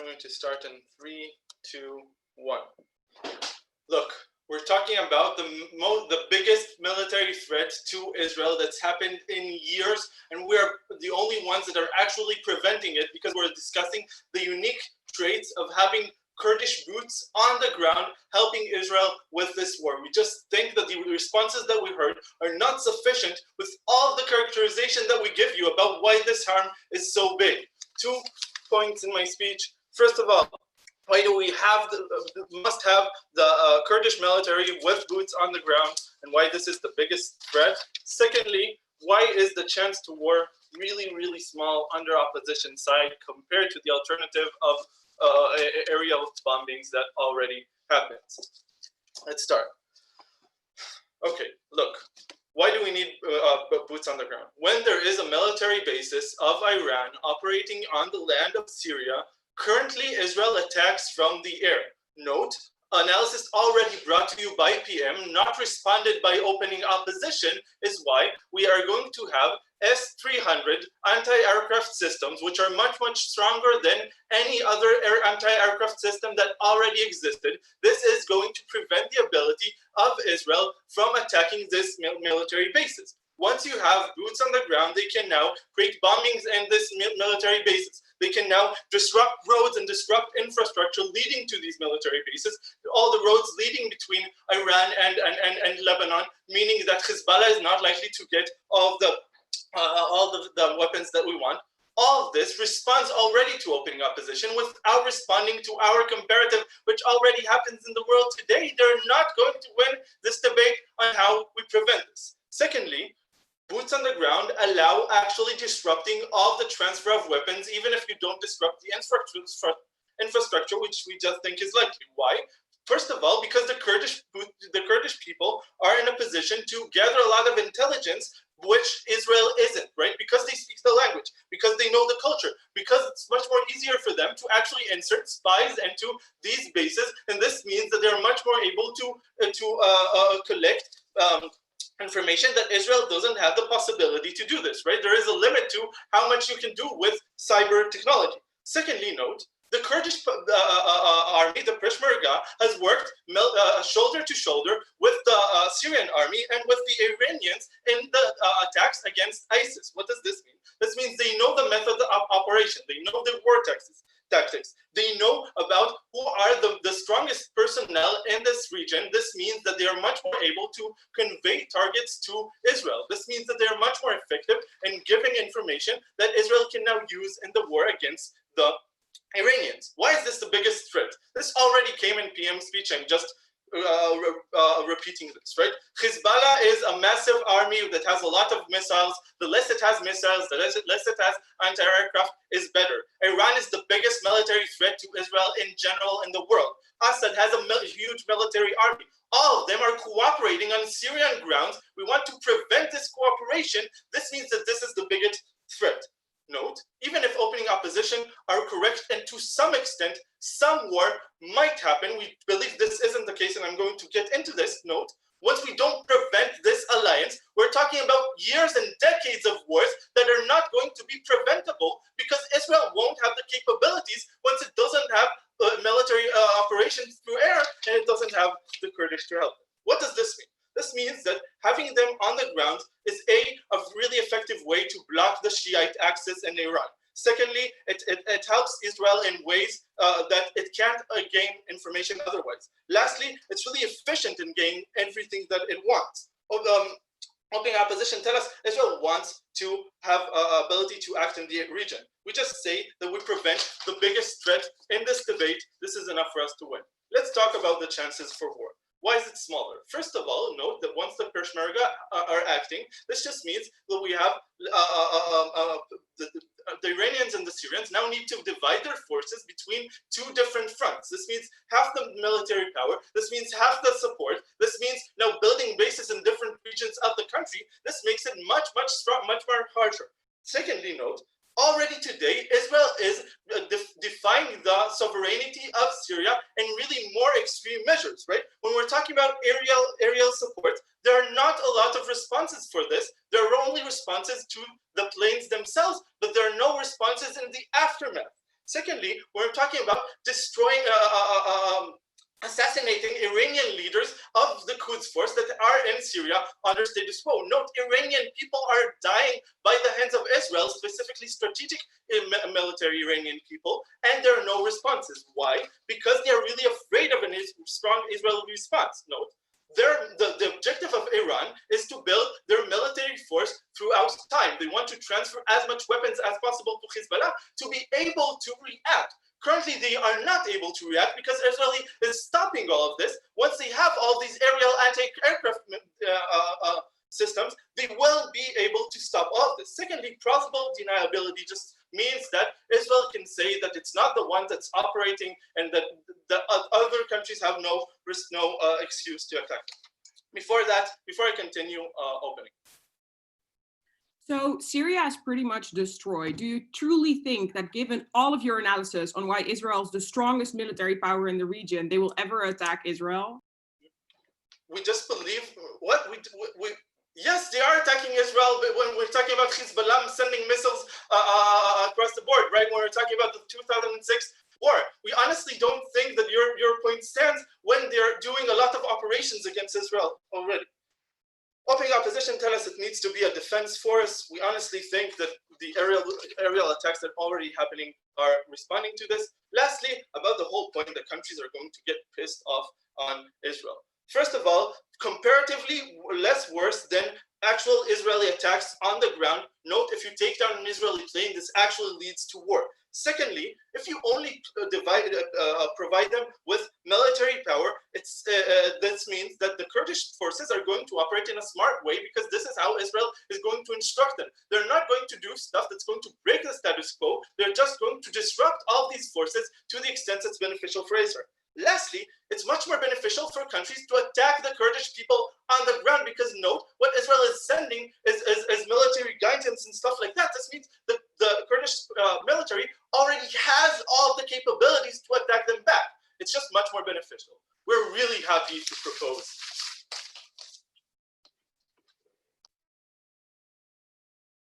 I'm going to start in 3, 2, 1. Look, we're talking about the biggest military threat to Israel that's happened in years, and we're the only ones that are actually preventing it because we're discussing the unique traits of having Kurdish boots on the ground helping Israel with this war. We just think that the responses that we heard are not sufficient with all the characterization that we give you about why this harm is so big. 2 points in my speech. First of all, why do we have must have the Kurdish military with boots on the ground, and why this is the biggest threat? Secondly, why is the chance to war really, really small under opposition side compared to the alternative of aerial bombings that already happens? Let's start. Okay, look. Why do we need boots on the ground? When there is a military basis of Iran operating on the land of Syria, currently Israel attacks from the air. Note, analysis already brought to you by PM, not responded by opening opposition, is why we are going to have S-300 anti-aircraft systems, which are much, much stronger than any other anti-aircraft system that already existed. This is going to prevent the ability of Israel from attacking this military bases. Once you have boots on the ground, they can now create bombings in this military bases. They can now disrupt roads and disrupt infrastructure leading to these military bases. All the roads leading between Iran and Lebanon, meaning that Hezbollah is not likely to get all the weapons that we want. All of this responds already to opening opposition without responding to our comparative, which already happens in the world today. They're not going to win this debate on how we prevent this. Secondly, boots on the ground allow actually disrupting all the transfer of weapons, even if you don't disrupt the infrastructure, which we just think is likely. Why? First of all, because the Kurdish people are in a position to gather a lot of intelligence, which Israel isn't, right? Because they speak the language, because they know the culture, because it's much more easier for them to actually insert spies into these bases, and this means that they're much more able to collect information that Israel doesn't have the possibility to do this, right? There is a limit to how much you can do with cyber technology. Secondly, note, the Kurdish army, the Peshmerga, has worked shoulder to shoulder with the Syrian army and with the Iranians in the attacks against ISIS. What does this mean? This means they know the method of operation. They know the war tactics. They know about who are the strongest personnel in this region. This means that they are much more able to convey targets to Israel. This means that they are much more effective in giving information that Israel can now use in the war against the Iranians. Why is this the biggest threat? This already came in PM speech. I'm just repeating this, right? Hezbollah is a massive army that has a lot of missiles. The less it has missiles, the less it has anti-aircraft is better. Iran is the biggest military threat to Israel in general in the world. Assad has a huge military army. All of them are cooperating on Syrian grounds. We want to prevent this cooperation. This means that this is the biggest threat. Note, even if opening opposition are correct, and to some extent, some war might happen. We believe this isn't the case, and I'm going to get into this. Note, once we don't prevent this alliance, we're talking about years and decades of wars that are not going to be preventable because Israel won't have the capabilities once it doesn't have military operations through air and it doesn't have the Kurdish to help. What does this mean? This means that having them on the ground is a really effective way to block the Shiite axis in Iran. Secondly, it helps Israel in ways that it can't gain information otherwise. Lastly, it's really efficient in gaining everything that it wants. Opening opposition tell us Israel wants to have ability to act in the region. We just say that we prevent the biggest threat in this debate. This is enough for us to win. Let's talk about the chances for war. Why is it smaller? First of all, note that once the Peshmerga are acting, this just means that we have the Iranians and the Syrians now need to divide their forces between two different fronts. This means half the military power. This means half the support. This means now building bases in different regions of the country. This makes it much more harsher. Secondly, note, already today, Israel is defying the sovereignty of Syria in really more extreme measures, right? When we're talking about aerial support, there are not a lot of responses for this. There are only responses to the planes themselves, but there are no responses in the aftermath. Secondly, we're talking about destroying, assassinating Iranian leaders of the Quds force that are in Syria under status quo. Note, Iranian people are dying by the hands of Israel, specifically strategic military Iranian people, and there are no responses. Why? Because they are really afraid of a strong Israeli response. Note, the objective of Iran is to build their military force throughout time. They want to transfer as much weapons as possible to Hezbollah to be able to react. Currently, they are not able to react because Israel is stopping all of this. Once they have all these aerial anti-aircraft systems, they will be able to stop all of this. Secondly, plausible deniability just means that Israel can say that it's not the one that's operating and that the other countries have no excuse to attack. Before I continue opening. So Syria is pretty much destroyed. Do you truly think that given all of your analysis on why Israel is the strongest military power in the region, they will ever attack Israel? We just believe what yes, they are attacking Israel, but when we're talking about Hezbollah sending missiles across the board, right? When we're talking about the 2006 war, we honestly don't think that your point stands when they're doing a lot of operations against Israel already. Opening opposition tell us it needs to be a defense force. We honestly think that the aerial attacks that are already happening are responding to this. Lastly, about the whole point that countries are going to get pissed off on Israel. First of all, comparatively less worse than actual Israeli attacks on the ground. Note, if you take down an Israeli plane, this actually leads to war. Secondly, if you only provide them with military power, this means that the Kurdish forces are going to operate in a smart way because this is how Israel is going to instruct them. They're not going to do stuff that's going to break the status quo. They're just going to disrupt all these forces to the extent that's beneficial for Israel. Lastly, it's much more beneficial for countries to attack the Kurdish people on the ground because note, what Israel is sending is military guidance and stuff like that. This means that the Kurdish military already has all the capabilities to attack them back. It's just much more beneficial. We're really happy to propose